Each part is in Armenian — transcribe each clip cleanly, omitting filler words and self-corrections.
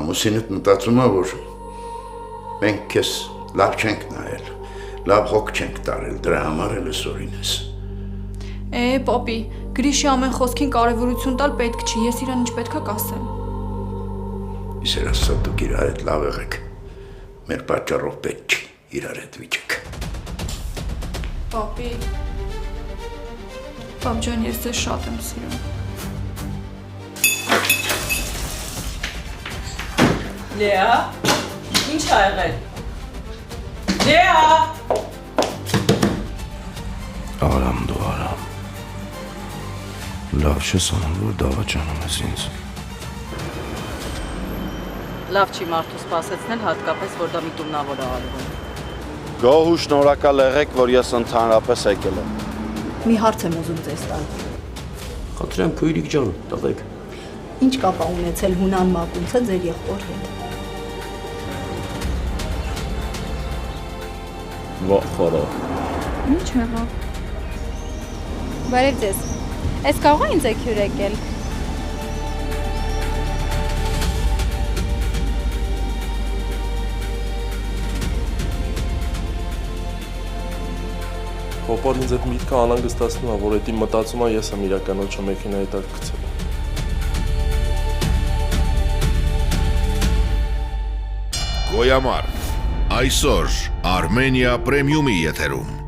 ամուսինդ մտածում է, որ մենք քեզ լավ չենք նայել, լավ հոգ չենք տարել, դրա համար էլ սորին ես։ Պապի, Գրիշի ամեն խոսքին կարևորություն տալ պետք չի, ես իրան ինչ պետք է կասեմ։ Իսեր ասա դուք իր հետ լավ եղեք, մեր պատճառով պետք չի իրար հետ վիճեք։ Պապի, պապ ջան, ես ձեզ շատ եմ սիրում։ Լեա, ինչ ա եղել։ Լեա։ Արամ դու արամ։ Լավ չես անում, որ դավաճանում ես ինձ։ Լավ չի մարդու սպասեցնել, հատկապես, որ դա միտումնավոր է արվում։ Գոհ ու շնորհակալ եղեք, որ ես ընդհանրապես եկել եմ։ Մի հարց եմ ուզում ձեզ տալ։ Խնդրեմ քույրիկ ջան, տվեք։ Ինչ կապ ա ունեցել Հունան Մակունցը ձեր եղբոր հետ։ Վա խորա։ Ինչ եղավ։ Բարև ձեզ։ Այս կարող է ինձ եք հյուր եկել։ Հոպան ինձ այդ միտքը անհանգստացնում է, որ էդի մտածում եմ ես եմ իրականոջը մեքենայի տակ գցել։ Գոյամար, այսօր Armenia Premium-ի եթերում։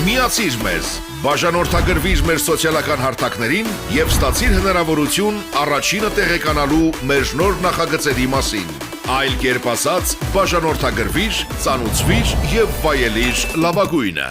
Միացիր մեզ, բաժանորդագրվիր մեր սոցիալական հարթակներին և ստացիր հնարավորություն առաջինը տեղեկանալու մեր նոր նախագծերի մասին։ Այլ կերպ ասած, բաժանորդագրվիր, ծանուցվիր և վայելիր լավագույնը։